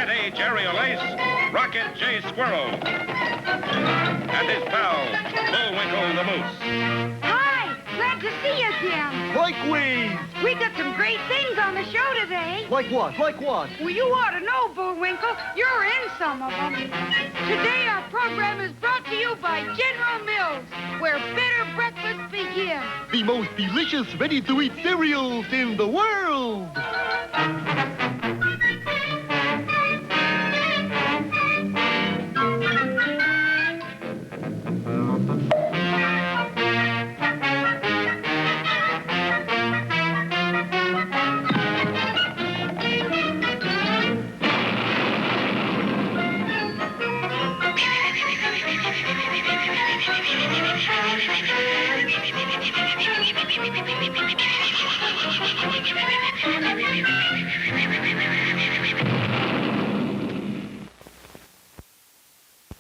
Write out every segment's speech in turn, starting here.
Cat A. Jerry O'Lace, Rocket J. Squirrel, and his pal, Bullwinkle the Moose. Hi, glad to see you again. Likewise. We got some great things on the show today. Like what? Like what? Well, you ought to know, Bullwinkle. You're in some of them. Today, our program is brought to you by General Mills, where better breakfast begins. The most delicious, ready-to-eat cereals in the world.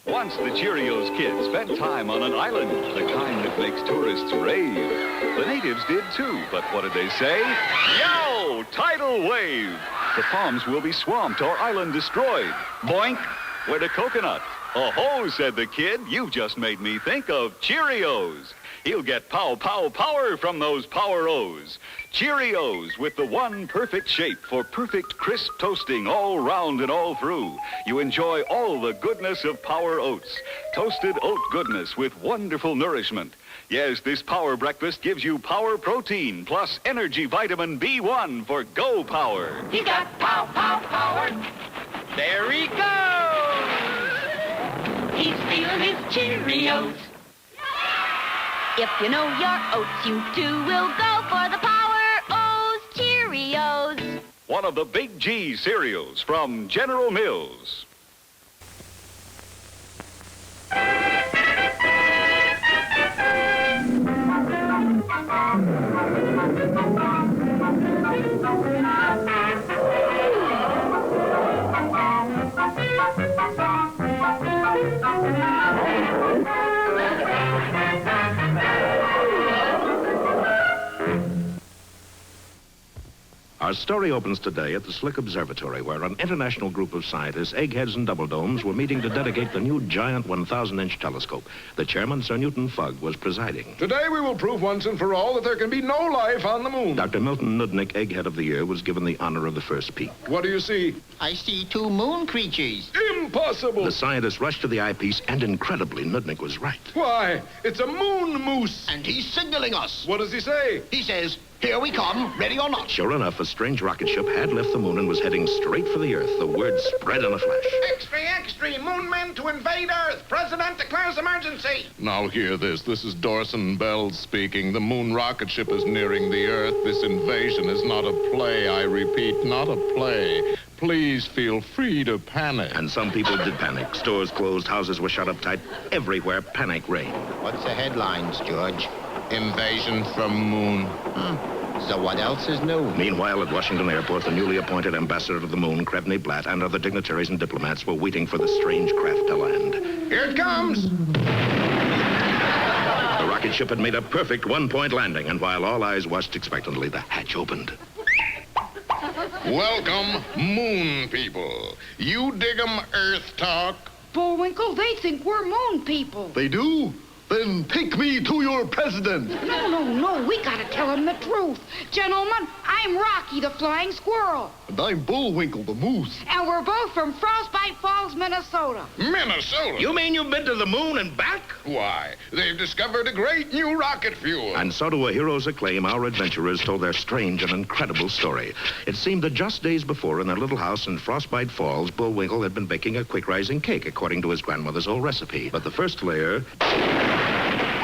Once the Cheerios kids spent time on an island, the kind that makes tourists rave. The natives did too, but what did they say? Yo! Tidal wave! The farms will be swamped or island destroyed. Boink! Where'd a coconut? Oh-ho, said the kid. You just made me think of Cheerios. He'll get pow-pow-power from those Power-O's. Cheerios with the one perfect shape for perfect crisp toasting all round and all through. You enjoy all the goodness of Power Oats. Toasted oat goodness with wonderful nourishment. Yes, this Power Breakfast gives you Power Protein plus Energy Vitamin B1 for Go Power. He got pow-pow-power. There he goes. He's feeling his Cheerios. If you know your oats, you too will go for the Power-O's Cheerios. One of the Big G cereals from General Mills. Our story opens today at the Slick Observatory, where an international group of scientists, eggheads and double domes, were meeting to dedicate the new giant 1,000-inch telescope. The chairman, Sir Newton Fugg, was presiding. Today we will prove once and for all that there can be no life on the moon. Dr. Milton Nudnik, Egghead of the Year, was given the honor of the first peek. What do you see? I see two moon creatures. Impossible! The scientists rushed to the eyepiece, and incredibly, Nudnik was right. Why, it's a moon moose. And he's signaling us. What does he say? He says, "Here we come, ready or not." Sure enough, a strange rocket ship had left the moon and was heading straight for the Earth. The word spread in a flash. Extra, extra, moon men to invade Earth. President declares emergency. Now hear this. This is Dorson Bells speaking. The moon rocket ship is nearing the Earth. This invasion is not a play. I repeat, not a play. Please feel free to panic. And some people did panic. Stores closed, houses were shut up tight. Everywhere, panic reigned. What's the headlines, George? Invasion from moon. So what else is new? Meanwhile, at Washington Airport, the newly appointed ambassador to the moon, Krevny Blatt, and other dignitaries and diplomats were waiting for the strange craft to land. Here it comes. The rocket ship had made a perfect one-point landing, and while all eyes watched expectantly, the hatch opened. Welcome, moon people. You dig 'em Earth talk? Bullwinkle, they think we're moon people. They do? Then take me to your president. No, we gotta tell him the truth. Gentlemen, I'm Rocky the Flying Squirrel. And I'm Bullwinkle the moose. And we're both from Frostbite Falls, Minnesota. Minnesota? You mean you've been to the moon and back? Why, they've discovered a great new rocket fuel. And so to a hero's acclaim, our adventurers told their strange and incredible story. It seemed that just days before, in their little house in Frostbite Falls, Bullwinkle had been baking a quick-rising cake according to his grandmother's old recipe. But the first layer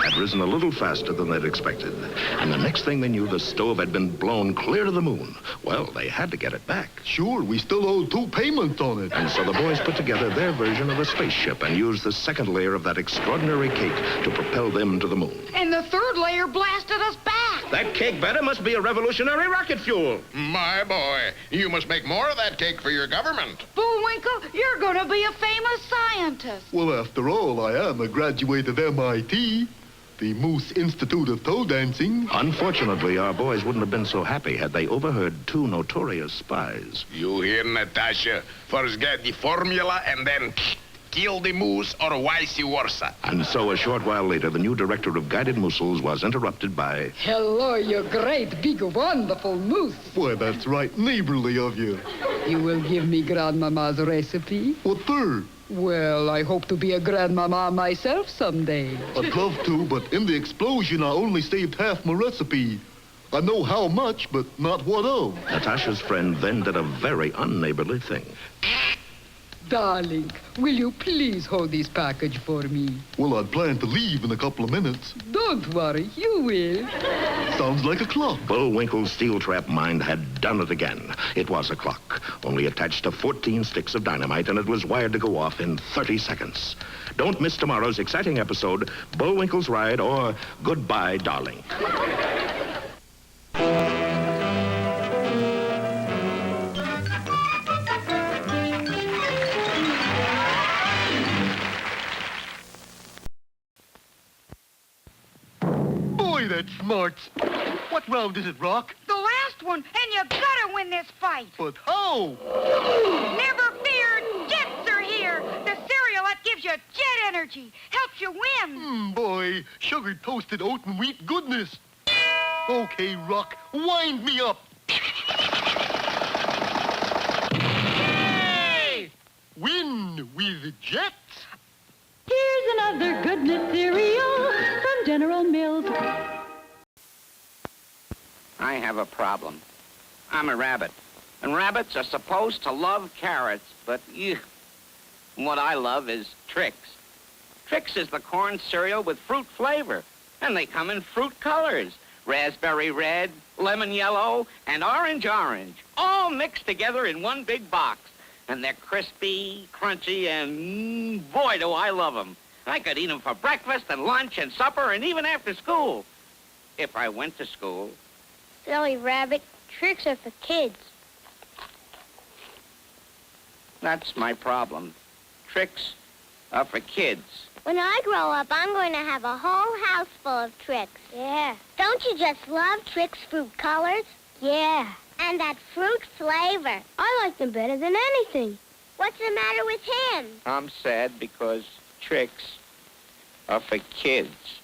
had risen a little faster than they'd expected. And the next thing they knew, the stove had been blown clear to the moon. Well, they had to get it back. Sure, we still owe 2 payments on it. And so the boys put together their version of a spaceship and used the second layer of that extraordinary cake to propel them to the moon. And the third layer blasted us back. That cake batter must be a revolutionary rocket fuel. My boy, you must make more of that cake for your government. Bullwinkle, you're gonna be a famous scientist. Well, after all, I am a graduate of MIT. the Moose Institute of Toe Dancing. Unfortunately, our boys wouldn't have been so happy had they overheard two notorious spies. You hear, Natasha? First get the formula and then kill the moose or vice versa. And so a short while later, the new director of Guided Mousels was interrupted by... Hello, you great, big, wonderful moose. Why, that's right neighborly of you. You will give me Grandmama's recipe? What for? Well, I hope to be a grandmama myself someday. I'd love to, but in the explosion, I only saved half my recipe. I know how much, but not what of. Natasha's friend then did a very unneighborly thing. Darling, will you please hold this package for me? Well, I'd planned to leave in a couple of minutes. Don't worry, you will. Sounds like a clock. Bullwinkle's steel trap mind had done it again. It was a clock, only attached to 14 sticks of dynamite, and it was wired to go off in 30 seconds. Don't miss tomorrow's exciting episode, Bullwinkle's Ride, or Goodbye, Darling. Boy, that's smart. What round is it, Rock? The last one, and you gotta win this fight. But how? Never fear, Jets are here. The cereal that gives you jet energy, helps you win. Boy, sugar toasted oat and wheat goodness. Okay, Rock, wind me up. Hey! Win with Jets. Here's another goodness cereal from General Mills. I have a problem. I'm a rabbit, and rabbits are supposed to love carrots, but what I love is Trix. Trix is the corn cereal with fruit flavor, and they come in fruit colors. Raspberry red, lemon yellow, and orange, all mixed together in one big box. And they're crispy, crunchy, and boy, do I love them. I could eat them for breakfast and lunch and supper and even after school. If I went to school. Silly rabbit, Trix are for kids. That's my problem. Trix are for kids. When I grow up, I'm going to have a whole house full of Trix. Yeah. Don't you just love Trix fruit colors? Yeah. And that fruit flavor. I like them better than anything. What's the matter with him? I'm sad because Trix are for kids.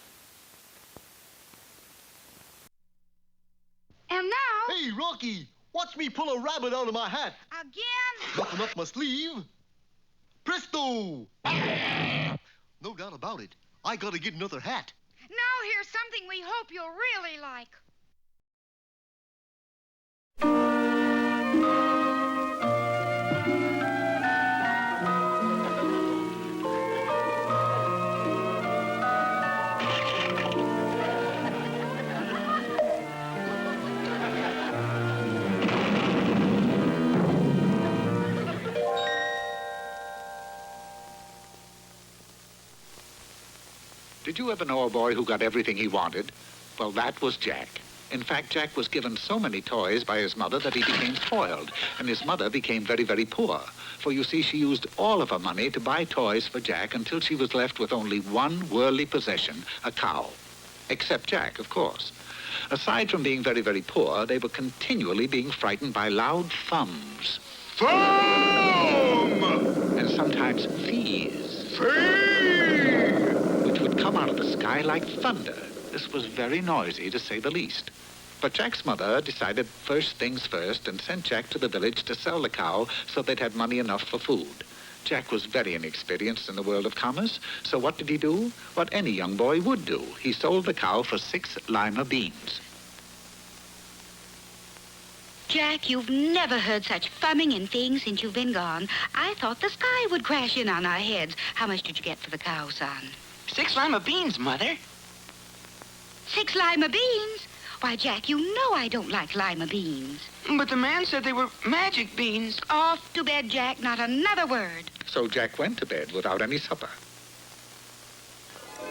And now... Hey, Rocky, watch me pull a rabbit out of my hat. Again? Nothing up my sleeve. Presto! No doubt about it. I gotta get another hat. Now here's something we hope you'll really like. Did you ever know a boy who got everything he wanted? Well, that was Jack. In fact, Jack was given so many toys by his mother that he became spoiled, and his mother became very, very poor. For you see, she used all of her money to buy toys for Jack until she was left with only one worldly possession, a cow. Except Jack, of course. Aside from being very, very poor, they were continually being frightened by loud thums. Thumb! And sometimes fees. Which would come out of the sky like thunder. This was very noisy, to say the least. But Jack's mother decided first things first and sent Jack to the village to sell the cow so they'd have money enough for food. Jack was very inexperienced in the world of commerce, so what did he do? What any young boy would do. He sold the cow for 6 lima beans. Jack, you've never heard such thumbing and things since you've been gone. I thought the sky would crash in on our heads. How much did you get for the cow, son? 6 lima beans, Mother. 6 lima beans? Why, Jack, you know I don't like lima beans. But the man said they were magic beans. Off to bed, Jack. Not another word. So Jack went to bed without any supper.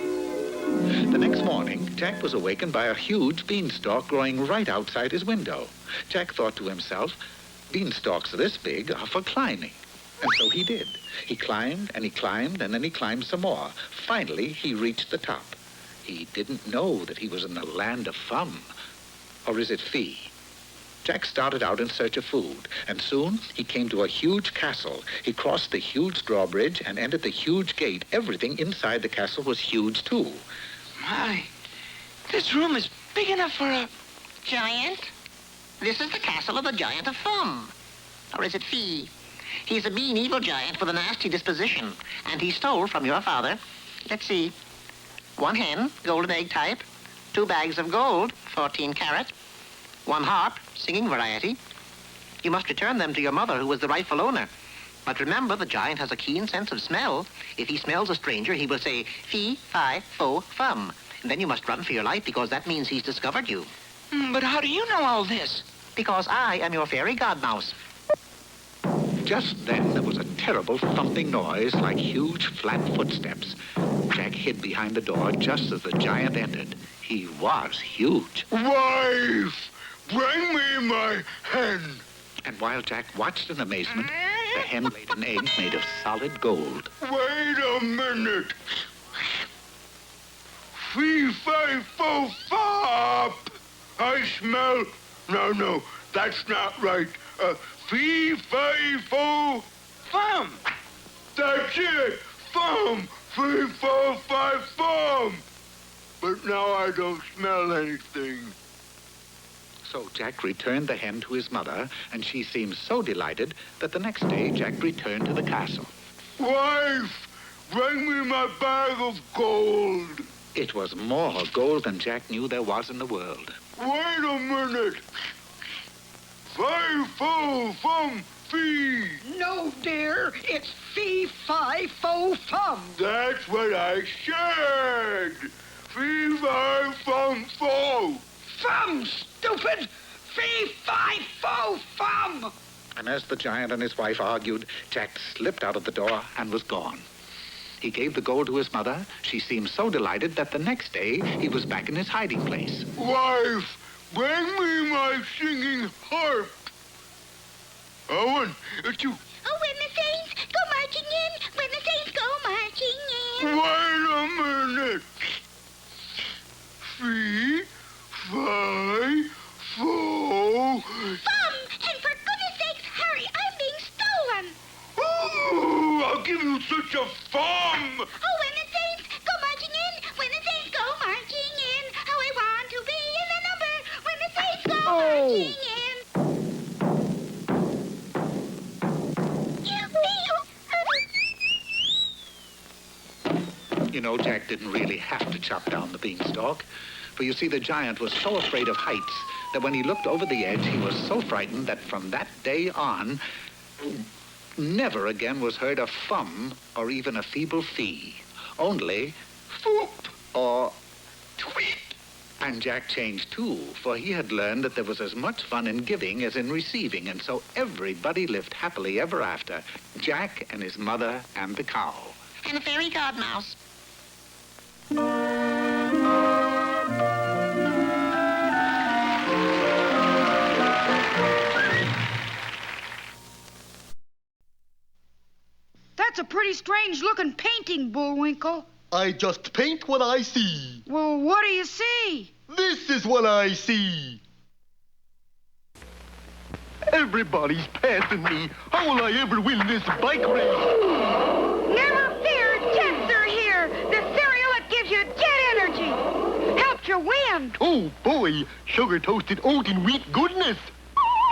The next morning, Jack was awakened by a huge beanstalk growing right outside his window. Jack thought to himself, beanstalks this big are for climbing. And so he did. He climbed, and he climbed, and then he climbed some more. Finally, he reached the top. He didn't know that he was in the land of Fum. Or is it Fee? Jack started out in search of food, and soon he came to a huge castle. He crossed the huge drawbridge and entered the huge gate. Everything inside the castle was huge, too. My, this room is big enough for a... Giant? This is the castle of the giant of Fum. Or is it Fee? He's a mean, evil giant with a nasty disposition, and he stole from your father, let's see, 1 hen, golden egg type, 2 bags of gold, 14 carat, 1 harp, singing variety. You must return them to your mother, who was the rightful owner. But remember, the giant has a keen sense of smell. If he smells a stranger, he will say, Fe-Fi-Fo-Fum. And then you must run for your life, because that means he's discovered you. But how do you know all this? Because I am your fairy godmouse. Just then, there was a terrible thumping noise like huge, flat footsteps. Jack hid behind the door just as the giant entered. He was huge. Wife! Bring me my hen! And while Jack watched in amazement, the hen laid an egg made of solid gold. Wait a minute! Fe-Fi-Fo-Fum! I smell... No, that's not right. Fe-Fi-Fo-Fum! That's it! Fum! Fe-Fi-Fo-Fum! But now I don't smell anything. So Jack returned the hen to his mother, and she seemed so delighted that the next day Jack returned to the castle. Wife! Bring me my bag of gold! It was more gold than Jack knew there was in the world. Wait a minute! Fi-Fo-Fum Fee! No, dear, it's Fe-Fi-Fo-Fum. That's what I said! Fe-Fi-Fum-Fo! Fum, stupid! Fe-Fi-Fo-Fum! And as the giant and his wife argued, Jack slipped out of the door and was gone. He gave the gold to his mother. She seemed so delighted that the next day he was back in his hiding place. Wife, bring me my singing harp. Owen, it's you. Oh, when the saints go marching in, when the saints go marching in. Wait a minute. Fe-Fi-Fo... Fum! And for goodness sakes, hurry, I'm being stolen. Ooh, I'll give you such a fum! Oh, when the saints go marching in, when the saints go marching in, how I want to be in the number when the saints go marching in. You know, Jack didn't really have to chop down the beanstalk. For you see, the giant was so afraid of heights that when he looked over the edge, he was so frightened that from that day on, never again was heard a fum or even a feeble fee. Only foop or tweet. And Jack changed too, for he had learned that there was as much fun in giving as in receiving, and so everybody lived happily ever after. Jack and his mother and the cow. And the fairy godmouse. That's a pretty strange-looking painting, Bullwinkle. I just paint what I see. Well, what do you see? This is what I see. Everybody's passing me. How will I ever win this bike race? Never fear, Jets are here. The cereal that gives you jet energy. Helps you win. Oh, boy. Sugar-toasted oat and wheat goodness.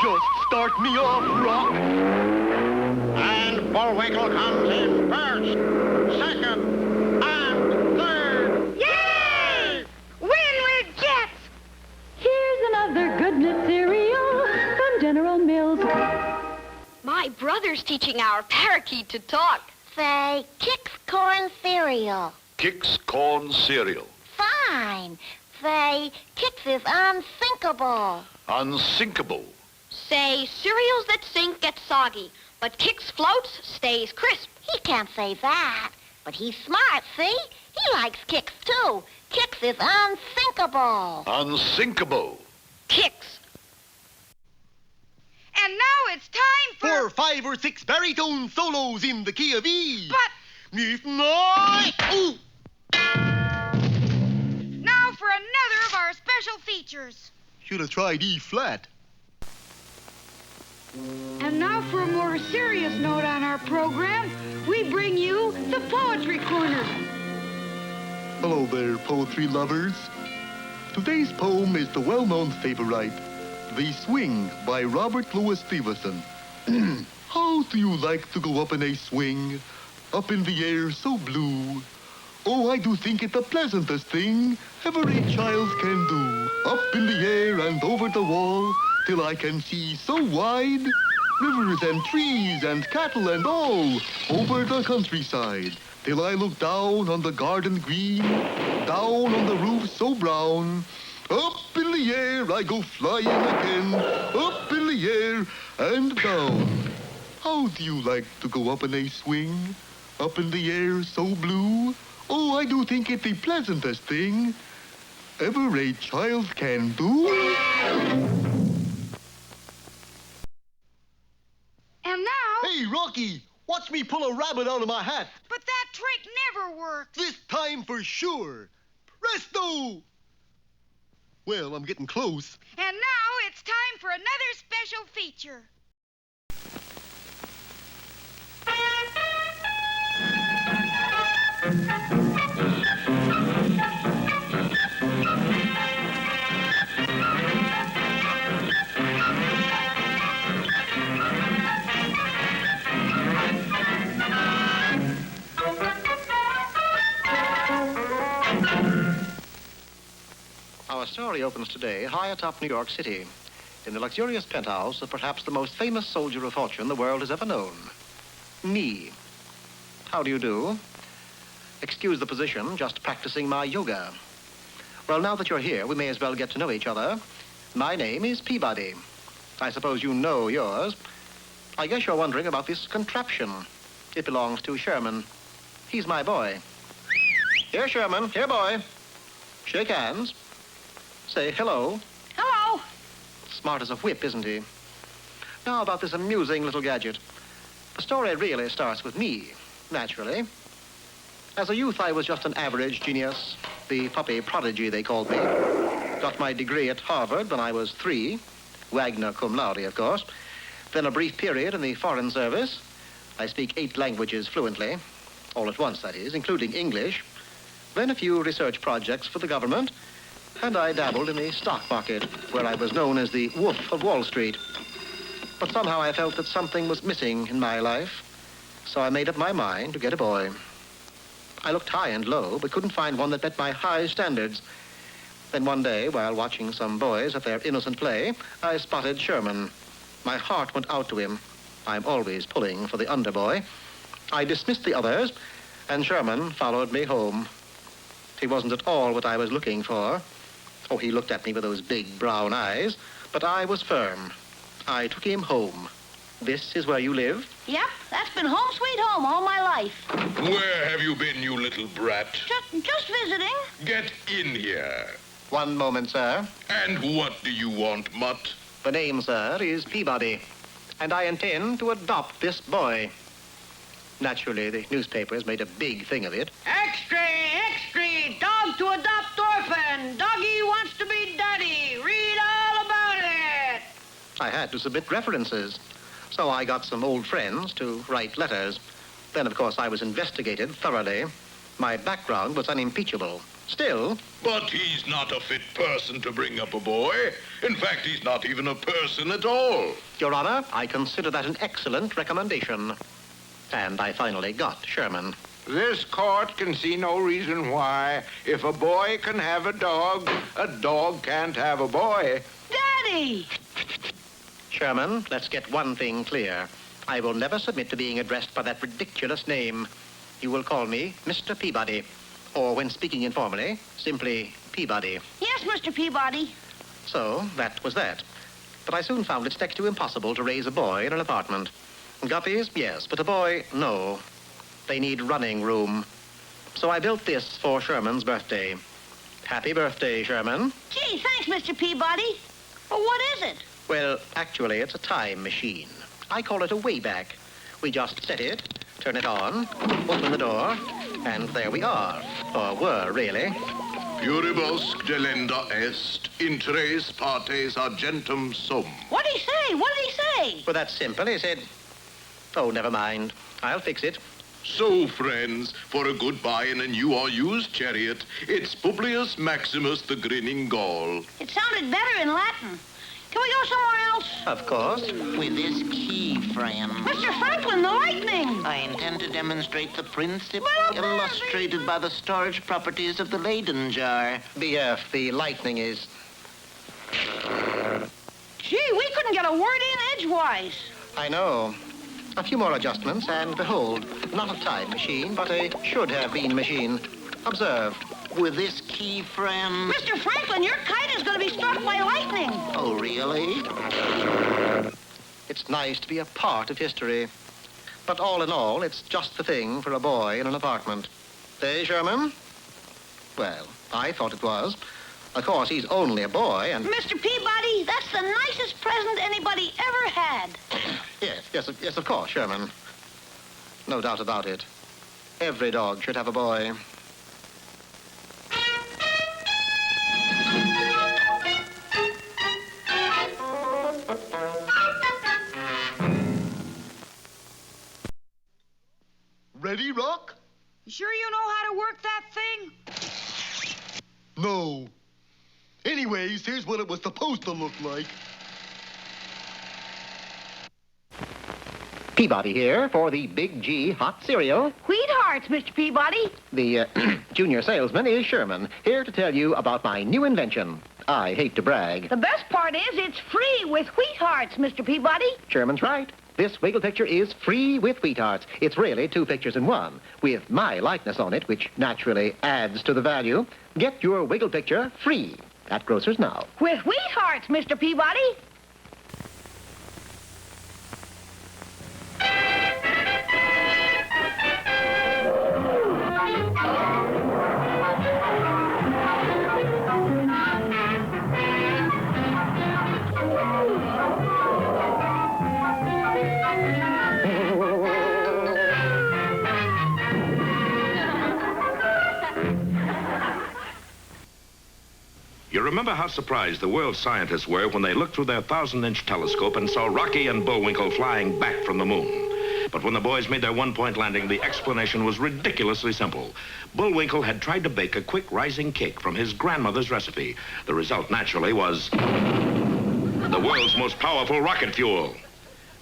Just start me off, Rock. And Bullwinkle comes in first, second, and third. Yay! Win with Jets. Here's another goodness cereal from General Mills. My brother's teaching our parakeet to talk. Say, Kix corn cereal. Kix corn cereal. Fine. Say, Kix is unsinkable. Unsinkable. Say, cereals that sink get soggy, but Kix floats stays crisp. He can't say that, but he's smart, see? He likes Kix, too. Kix is unsinkable. Unsinkable. Kix. And now it's time for 5 or 6 baritone solos in the key of E. But... If not... Ooh. special features. Should have tried E flat. And now for a more serious note on our program, we bring you the Poetry Corner. Hello there, poetry lovers. Today's poem is the well-known favorite, The Swing by Robert Louis Stevenson. How do you like to go up in a swing, up in the air so blue? Oh, I do think it the pleasantest thing every child can do. Up in the air and over the wall, till I can see so wide. Rivers and trees and cattle and all over the countryside. Till I look down on the garden green, down on the roof so brown. Up in the air I go flying again, up in the air and down. How do you like to go up in a swing, up in the air so blue? Oh, I do think it the pleasantest thing ever a child can do. And now... Hey, Rocky, watch me pull a rabbit out of my hat. But that trick never worked. This time for sure. Presto! Well, I'm getting close. And now it's time for another special feature. Our story opens today high atop New York City, in the luxurious penthouse of perhaps the most famous soldier of fortune the world has ever known. Me. How do you do? Excuse the position, just practicing my yoga. Well, now that you're here, we may as well get to know each other. My name is Peabody. I suppose you know yours. I guess you're wondering about this contraption. It belongs to Sherman. He's my boy. Here, Sherman. Here, boy. Shake hands. Say hello. Hello. Smart as a whip, isn't he? Now about this amusing little gadget. The story really starts with me, naturally. As a youth, I was just an average genius, the puppy prodigy, they called me. Got my degree at Harvard when I was 3, Wagner cum laude, of course. Then a brief period in the Foreign Service. I speak 8 languages fluently, all at once, that is, including English. Then a few research projects for the government, and I dabbled in the stock market, where I was known as the Wolf of Wall Street. But somehow I felt that something was missing in my life, so I made up my mind to get a boy. I looked high and low, but couldn't find one that met my high standards. Then one day, while watching some boys at their innocent play, I spotted Sherman. My heart went out to him. I'm always pulling for the underboy. I dismissed the others, and Sherman followed me home. He wasn't at all what I was looking for. Oh, he looked at me with those big brown eyes, but I was firm. I took him home. This is where you live? Yep, that's been home sweet home all my life. Where have you been, you little brat? Just visiting. Get in here. One moment, sir. And what do you want, mutt? The name, sir, is Peabody, and I intend to adopt this boy. Naturally, the newspapers made a big thing of it. Extra, extra, dog to adopt orphan. Doggy wants to be daddy. Read all about it. I had to submit references, so I got some old friends to write letters. Then, of course, I was investigated thoroughly. My background was unimpeachable. Still... But he's not a fit person to bring up a boy. In fact, he's not even a person at all. Your Honor, I consider that an excellent recommendation. And I finally got Sherman. This court can see no reason why, if a boy can have a dog can't have a boy. Daddy! Sherman, let's get one thing clear. I will never submit to being addressed by that ridiculous name. You will call me Mr. Peabody, or when speaking informally, simply Peabody. Yes, Mr. Peabody. So, that was that. But I soon found it next to impossible to raise a boy in an apartment. Guppies, yes, but a boy, no. They need running room. So I built this for Sherman's birthday. Happy birthday, Sherman. Gee, thanks, Mr. Peabody. But what is it? Well, actually, it's a time machine. I call it a Wayback. We just set it, turn it on, open the door, and there we are. Or were, really. Pluribus delenda est, in tres partes argentum sum. What did he say? What did he say? Well, that's simple. He said, oh, never mind. I'll fix it. So, friends, for a goodbye in a new or used chariot, it's Publius Maximus the Grinning Gaul. It sounded better in Latin. Can we go somewhere else? Of course. With this key frame. Mr. Franklin, the lightning! I intend to demonstrate the principle illustrated by the storage properties of the Leyden jar. BF, the lightning is... Gee, we couldn't get a word in edgewise. I know. A few more adjustments, and behold, not a time machine, but a should-have-been machine. Observe. With this key frame... Mr. Franklin, your kite is going to be struck by lightning. Oh, really? It's nice to be a part of history. But all in all, it's just the thing for a boy in an apartment. Eh, Sherman? Well, I thought it was. Of course, he's only a boy, and... Mr. Peabody, that's the nicest present anybody ever had. Yes, of course, Sherman. No doubt about it. Every dog should have a boy. Ready, Rock? You sure you know how to work that thing? No. Anyways, here's what it was supposed to look like. Peabody here for the Big G hot cereal. Wheathearts, Mr. Peabody. The junior salesman is Sherman, here to tell you about my new invention. I hate to brag. The best part is it's free with Wheathearts, Mr. Peabody. Sherman's right. This wiggle picture is free with Wheathearts. It's really 2 pictures in 1, with my likeness on it, which naturally adds to the value. Get your wiggle picture free at Grocers Now. With Wheathearts, Mr. Peabody. You remember how surprised the world scientists were when they looked through their 1,000-inch telescope and saw Rocky and Bullwinkle flying back from the moon. But when the boys made their one-point landing, the explanation was ridiculously simple. Bullwinkle had tried to bake a quick rising cake from his grandmother's recipe. The result, naturally, was the world's most powerful rocket fuel.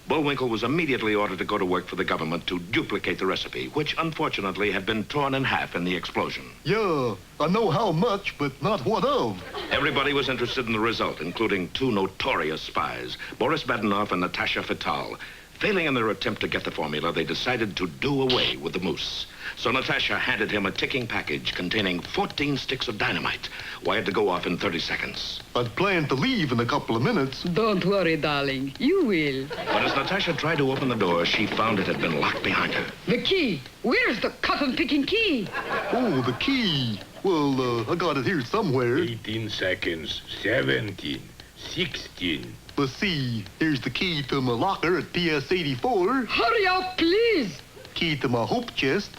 Bullwinkle was immediately ordered to go to work for the government to duplicate the recipe, which unfortunately had been torn in half in the explosion. Yeah, I know how much, but not what of. Everybody was interested in the result, including 2 notorious spies, Boris Badenov and Natasha Fatal. Failing in their attempt to get the formula, they decided to do away with the moose. So Natasha handed him a ticking package containing 14 sticks of dynamite, wired to go off in 30 seconds. I'd planned to leave in a couple of minutes. Don't worry, darling. You will. But as Natasha tried to open the door, she found it had been locked behind her. The key. Where's the cotton-picking key? Oh, the key. Well, I got it here somewhere. 18 seconds. 17. 16. Let's see. Here's the key to my locker at PS84. Hurry up, please. Key to my hope chest.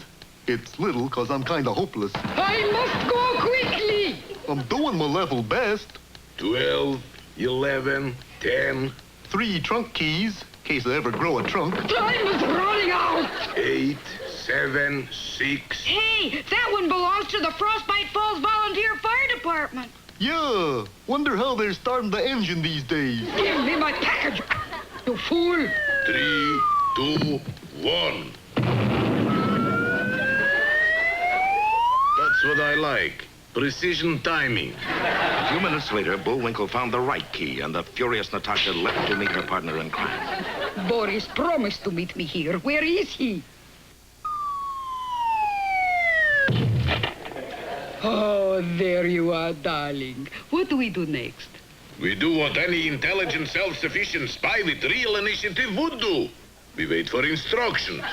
It's little because I'm kind of hopeless. I must go quickly. I'm doing my level best. 12, 11, 10. 3 trunk keys, in case I ever grow a trunk. Time is running out. 8, 7, 6. Hey, that one belongs to the Frostbite Falls Volunteer Fire Department. Yeah, wonder how they're starting the engine these days. Give me my package, you fool. 3, 2, 1. That's what I like. Precision timing. A few minutes later, Bullwinkle found the right key, and the furious Natasha left to meet her partner in crime. Boris promised to meet me here. Where is he? Oh, there you are, darling. What do we do next? We do what any intelligent, self-sufficient spy with real initiative would do. We wait for instructions.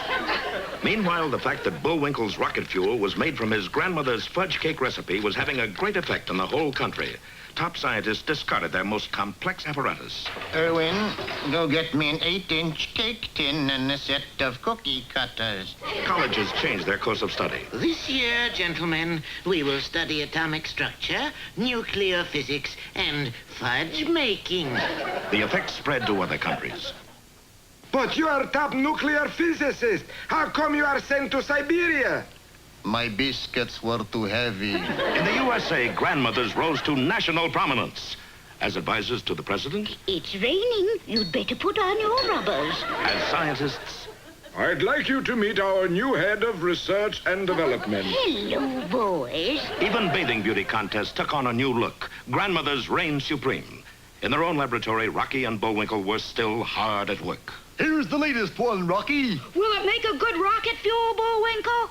Meanwhile, the fact that Bullwinkle's rocket fuel was made from his grandmother's fudge cake recipe was having a great effect on the whole country. Top scientists discarded their most complex apparatus. Erwin, go get me an 8-inch cake tin and a set of cookie cutters. Colleges changed their course of study. This year, gentlemen, we will study atomic structure, nuclear physics, and fudge making. The effects spread to other countries. But you are top nuclear physicist. How come you are sent to Siberia? My biscuits were too heavy. In the USA, grandmothers rose to national prominence. As advisors to the president, It's raining. You'd better put on your rubbers. as scientists, I'd like you to meet our new head of research and development. Hello, boys. even bathing beauty contests took on a new look. Grandmothers reigned supreme. In their own laboratory, Rocky and Bullwinkle were still hard at work. Here's the latest one, Rocky. Will it make a good rocket fuel, Bullwinkle?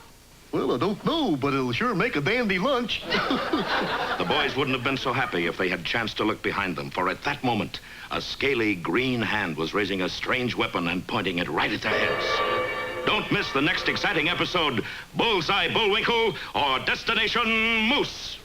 Well, I don't know, but it'll sure make a dandy lunch. The boys wouldn't have been so happy if they had chanced to look behind them, for at that moment, a scaly green hand was raising a strange weapon and pointing it right at their heads. Don't miss the next exciting episode, Bullseye Bullwinkle or Destination Moose.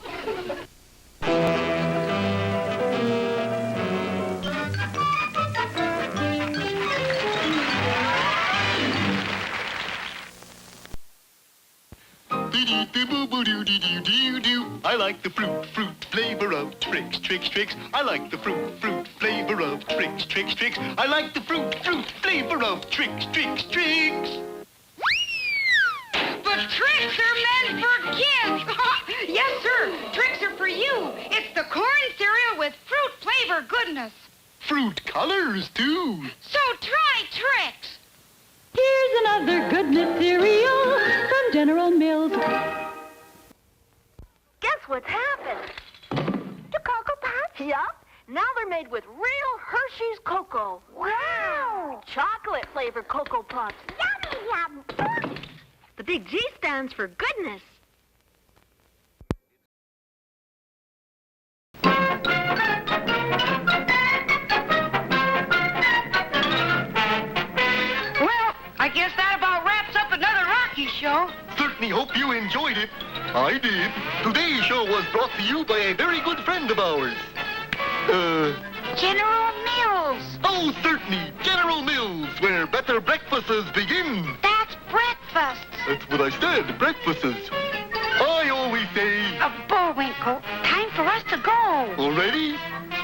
I like the fruit flavor of Trix, Trix, Trix. I like the fruit flavor of Trix, Trix, Trix. I like the fruit flavor of Trix, Trix, Trix. But tricks are meant for kids. Yes, sir. Tricks are for you. It's the corn cereal with fruit flavor goodness. Fruit colors, too. So try Trix. Here's another goodness cereal from General Mills. Guess what's happened? The Cocoa Pops? Yup. Now they're made with real Hershey's cocoa. Wow. Chocolate-flavored Cocoa Puffs. Yummy, yum. The big G stands for goodness. Well, I guess that about wraps up another Rocky show. Certainly hope you enjoyed it. I did. Today's show was brought to you by a very good friend of ours. General Mills. Oh, certainly. General Mills, where better breakfasts begin. That's breakfast. That's what I said, breakfasts. I always say... Bullwinkle, time for us to go. Already?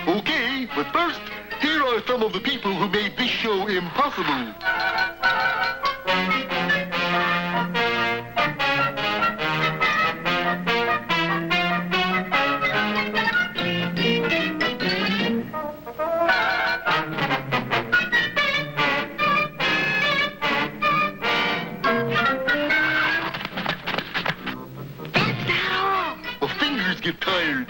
Okay, but first, here are some of the people who made this show impossible. Get tired.